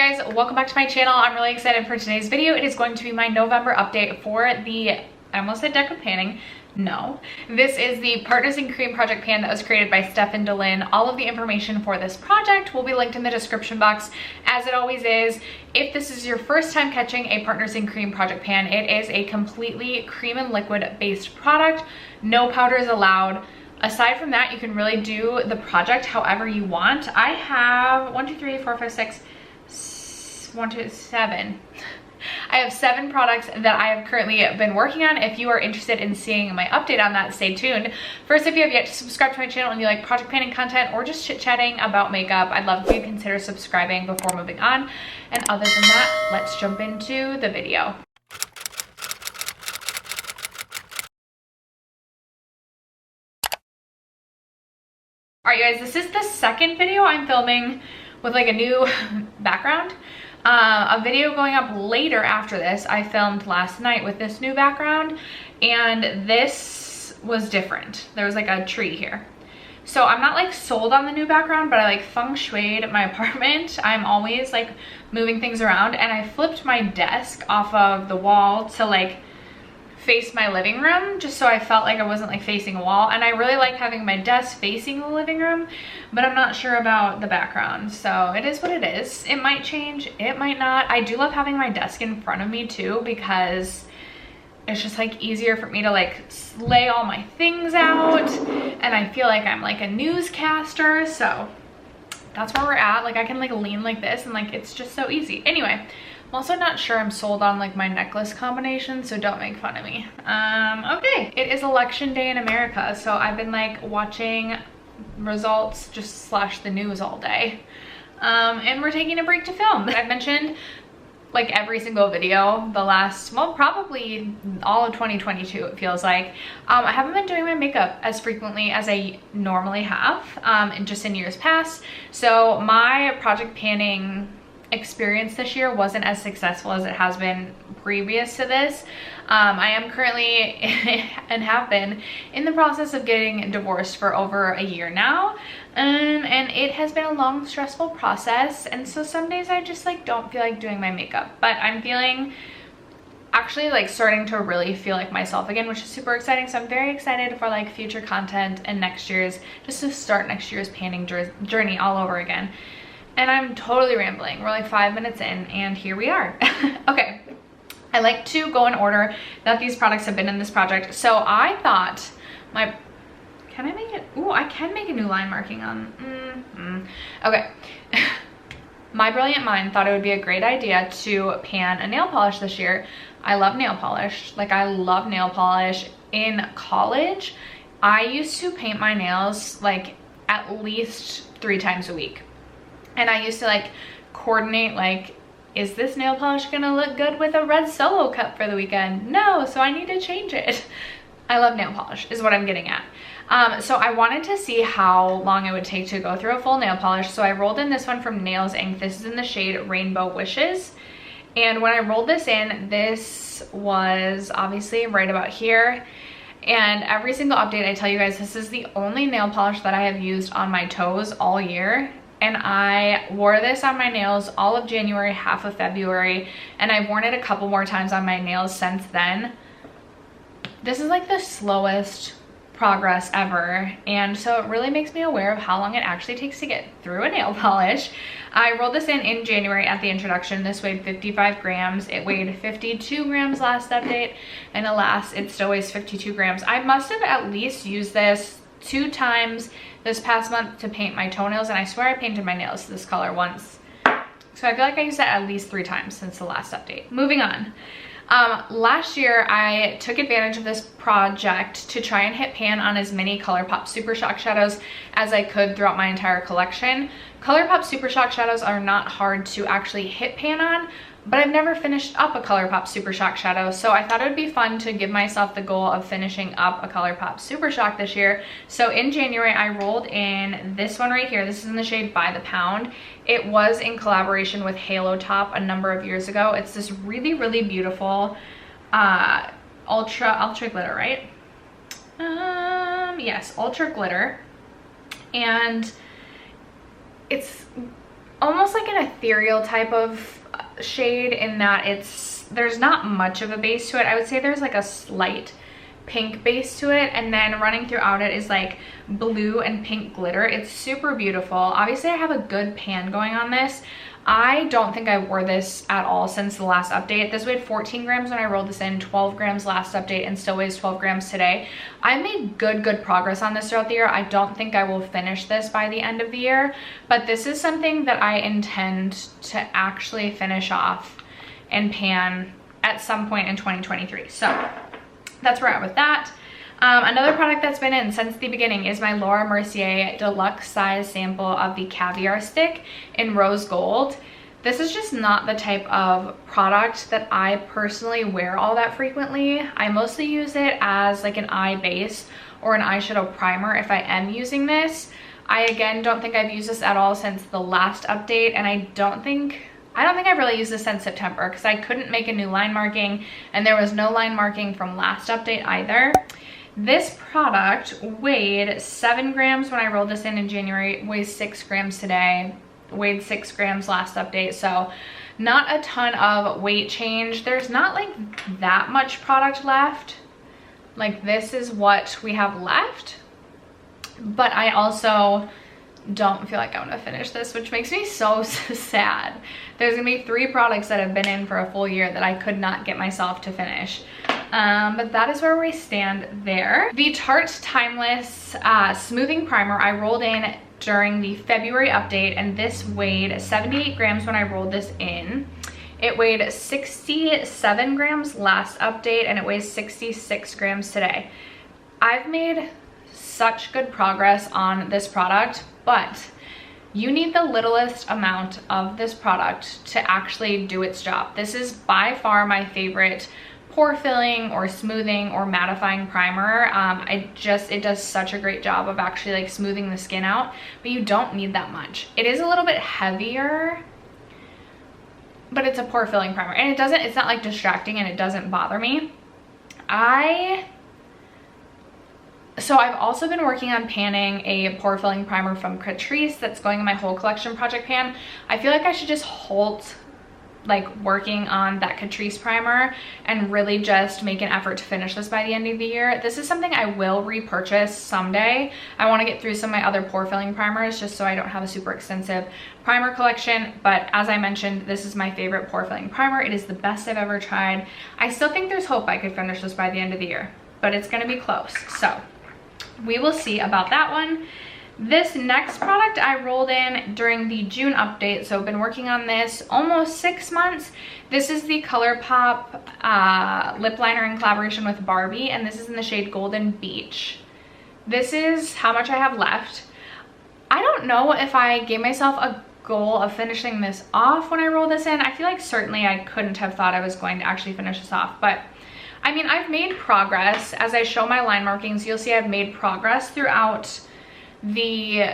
guys, welcome back to my channel. I'm really excited for today's video. It is going to be my November update for the, I almost said deck of panning. No, this is the Partners in Cream project pan that was created by Steph and Delyn. All of the information for this project will be linked in the description box, as it always is. If this is your first time catching a Partners in Cream project pan, it is a completely cream and liquid based product. No powders allowed. Aside from that, you can really do the project however you want. I have 7. I have 7 products that I have currently been working on. If you are interested in seeing my update on that, stay tuned. First, if you have yet to subscribe to my channel and you like project panning content or just chit-chatting about makeup, I'd love if you consider subscribing before moving on. And other than that, let's jump into the video. All right, you guys, this is the second video I'm filming with like a new background. A video going up later after this I filmed last night with this new background, and this was different. There was like a tree here. So I'm not like sold on the new background, but I like feng shuied my apartment. I'm always like moving things around, and I flipped my desk off of the wall to like face my living room, just so I felt like I wasn't like facing a wall. And I really like having my desk facing the living room, but I'm not sure about the background, so it is what it is. It might change, it might not. I do love having my desk in front of me too, because it's just like easier for me to like lay all my things out, and I feel like I'm like a newscaster, so that's where we're at. Like I can like lean like this, and like it's just so easy. Anyway, I'm also not sure I'm sold on like my necklace combination, so don't make fun of me. Okay, it is election day in America, so I've been like watching results just slash the news all day, and we're taking a break to film. I've mentioned like every single video the last, well, probably all of 2022 it feels like. I haven't been doing my makeup as frequently as I normally have, and just in years past. So my project panning experience this year wasn't as successful as it has been previous to this. I am currently and have been in the process of getting divorced for over a year now, and it has been a long, stressful process, and so some days I just like don't feel like doing my makeup, but I'm feeling actually like starting to really feel like myself again, which is super exciting. So I'm very excited for like future content and next year's, just to start next year's panning journey all over again. And I'm totally rambling. We're like 5 minutes in and here we are. Okay, I like to go in order that these products have been in this project. So I thought can I make it? Ooh, I can make a new line marking on. Okay. My brilliant mind thought it would be a great idea to pan a nail polish this year. I love nail polish. Like I love nail polish. In college, I used to paint my nails like at least 3 times a week. And I used to like coordinate like, is this nail polish gonna look good with a red Solo cup for the weekend? No, so I need to change it. I love nail polish is what I'm getting at. So I wanted to see how long it would take to go through a full nail polish. So I rolled in this one from Nails Inc. This is in the shade Rainbow Wishes. And when I rolled this in, this was obviously right about here. And every single update I tell you guys, this is the only nail polish that I have used on my toes all year. And I wore this on my nails all of January, half of February, and I've worn it a couple more times on my nails since then. This is like the slowest progress ever, and so it really makes me aware of how long it actually takes to get through a nail polish. I rolled this in January at the introduction. This weighed 55 grams. It weighed 52 grams last update, and alas, it still weighs 52 grams. I must have at least used this 2 times this past month to paint my toenails, and I swear I painted my nails this color once. So I feel like I used that at least 3 times since the last update. Moving on. Last year I took advantage of this project to try and hit pan on as many ColourPop Super Shock shadows as I could throughout my entire collection. ColourPop Super Shock shadows are not hard to actually hit pan on, but I've never finished up a ColourPop Super Shock shadow, so I thought it would be fun to give myself the goal of finishing up a ColourPop Super Shock this year. So in January, I rolled in this one right here. This is in the shade By the Pound. It was in collaboration with Halo Top a number of years ago. It's this really, really beautiful ultra glitter, right? Yes, ultra glitter. And it's almost like an ethereal type of shade in that there's not much of a base to it. I would say there's like a slight pink base to it, and then running throughout it is like blue and pink glitter. It's super beautiful. Obviously I have a good pan going on this. I don't think I wore this at all since the last update. This weighed 14 grams when I rolled this in, 12 grams last update, and still weighs 12 grams today. I made good progress on this throughout the year. I don't think I will finish this by the end of the year, but this is something that I intend to actually finish off and pan at some point in 2023. So that's where I'm at with that. Another product that's been in since the beginning is my Laura Mercier deluxe size sample of the caviar stick in rose gold. This is just not the type of product that I personally wear all that frequently. I mostly use it as like an eye base or an eyeshadow primer if I am using this. I again don't think I've used this at all since the last update, and I don't think I've really used this since September because I couldn't make a new line marking, and there was no line marking from last update either. This product weighed 7 grams when I rolled this in January, weighs 6 grams today, weighed 6 grams last update, so not a ton of weight change. There's not like that much product left. Like this is what we have left, but I also don't feel like I'm gonna finish this, which makes me so sad. There's gonna be 3 products that have been in for a full year that I could not get myself to finish. But that is where we stand there. The Tarte Timeless Smoothing Primer I rolled in during the February update, and this weighed 78 grams when I rolled this in. It weighed 67 grams last update, and it weighs 66 grams today. I've made such good progress on this product, but you need the littlest amount of this product to actually do its job. This is by far my favorite pore filling or smoothing or mattifying primer. It does such a great job of actually like smoothing the skin out, but you don't need that much. It is a little bit heavier, but it's a pore filling primer, and it's not like distracting, and it doesn't bother me. So I've also been working on panning a pore filling primer from Catrice that's going in my whole collection project pan. I feel like I should just halt like working on that Catrice primer and really just make an effort to finish this by the end of the year. This is something I will repurchase someday. I want to get through some of my other pore filling primers just so I don't have a super extensive primer collection, but as I mentioned, this is my favorite pore filling primer. It is the best I've ever tried. I still think there's hope I could finish this by the end of the year, but it's going to be close, so we will see about that one. This next product I rolled in during the June update, so I've been working on this almost 6 months. This is the ColourPop lip liner in collaboration with Barbie, and this is in the shade Golden Beach. This is how much I have left. I don't know if I gave myself a goal of finishing this off when I rolled this in. I feel like certainly I couldn't have thought I was going to actually finish this off, but I mean, I've made progress. As I show my line markings, you'll see I've made progress throughout the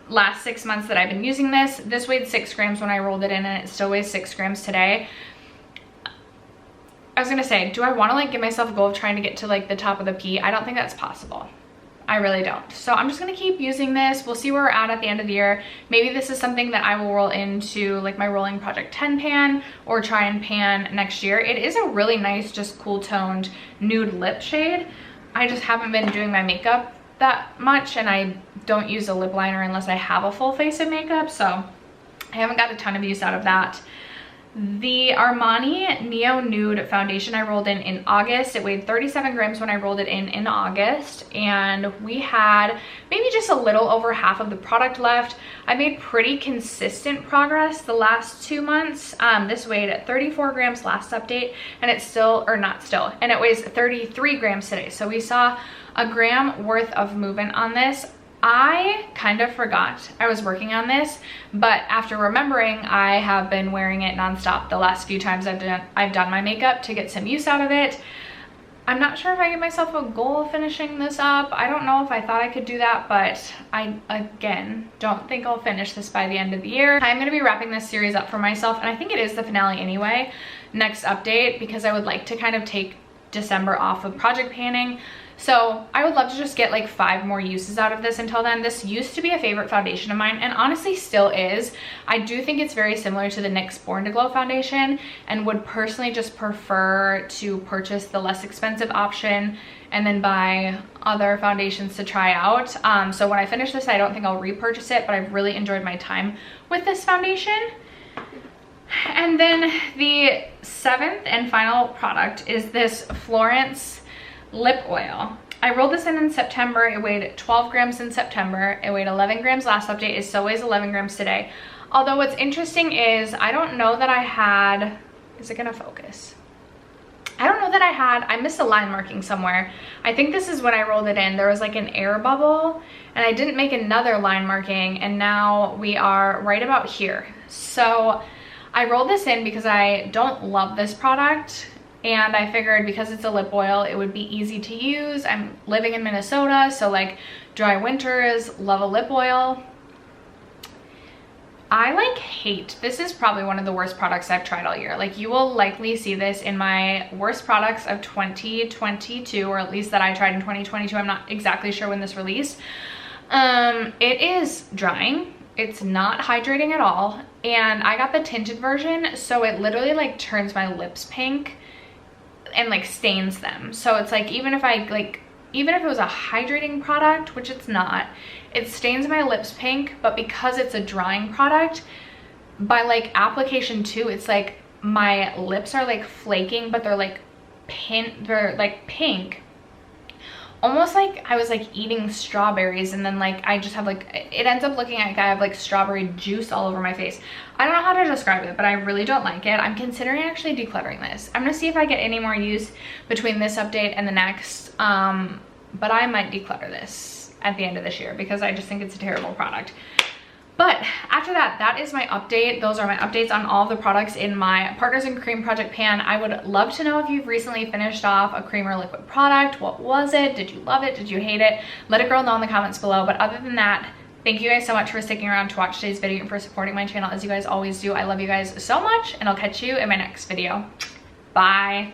last 6 months that I've been using this. This weighed 6 grams when I rolled it in, and it still weighs 6 grams today. I was gonna say, do I want to like give myself a goal of trying to get to like the top of the P? I don't think that's possible. I really don't. So I'm just gonna keep using this. We'll see where we're at the end of the year. Maybe this is something that I will roll into like my rolling Project 10 pan or try and pan next year. It is a really nice, just cool toned nude lip shade. I just haven't been doing my makeup that much, and I don't use a lip liner unless I have a full face of makeup, so I haven't got a ton of use out of that. The Armani Neo Nude foundation I rolled in August. It weighed 37 grams when I rolled it in August, and we had maybe just a little over half of the product left. I made pretty consistent progress the last 2 months. This weighed 34 grams last update, and it's still, or not still, and it weighs 33 grams today. So we saw a gram worth of movement on this. I kind of forgot I was working on this, but after remembering, I have been wearing it nonstop the last few times I've done my makeup to get some use out of it. I'm not sure if I give myself a goal of finishing this up. I don't know if I thought I could do that, but I, again, don't think I'll finish this by the end of the year. I'm going to be wrapping this series up for myself, and I think it is the finale anyway, next update, because I would like to kind of take December off of project panning. So I would love to just get like 5 more uses out of this until then. This used to be a favorite foundation of mine and honestly still is. I do think it's very similar to the NYX Born to Glow foundation and would personally just prefer to purchase the less expensive option and then buy other foundations to try out. So when I finish this, I don't think I'll repurchase it, but I've really enjoyed my time with this foundation. And then the 7th and final product is this Florence lip oil. I rolled this in September. It weighed 12 grams in September. It weighed 11 grams last update. It still weighs 11 grams today. Although what's interesting is I don't know that I had, is it gonna focus? I don't know that I missed a line marking somewhere. I think this is when I rolled it in. There was like an air bubble and I didn't make another line marking and now we are right about here. So I rolled this in because I don't love this product and I figured because it's a lip oil, it would be easy to use. I'm living in Minnesota, so like dry winters, love a lip oil. I like hate, this is probably one of the worst products I've tried all year. Like you will likely see this in my worst products of 2022, or at least that I tried in 2022. I'm not exactly sure when this released. It is drying. It's not hydrating at all. And I got the tinted version, so it literally like turns my lips pink and like stains them. So it's like even if it was a hydrating product, which it's not, it stains my lips pink, but because it's a drying product, by like application 2, it's like my lips are like flaking, but they're like pink. Almost like I was like eating strawberries and then like I just have like, it ends up looking like I have like strawberry juice all over my face. I don't know how to describe it, but I really don't like it. I'm considering actually decluttering this. I'm gonna see if I get any more use between this update and the next, but I might declutter this at the end of this year because I just think it's a terrible product. But after that, that is my update. Those are my updates on all the products in my Partners in Cream project pan. I would love to know if you've recently finished off a cream or liquid product. What was it? Did you love it? Did you hate it? Let a girl know in the comments below. But other than that, thank you guys so much for sticking around to watch today's video and for supporting my channel as you guys always do. I love you guys so much and I'll catch you in my next video. Bye.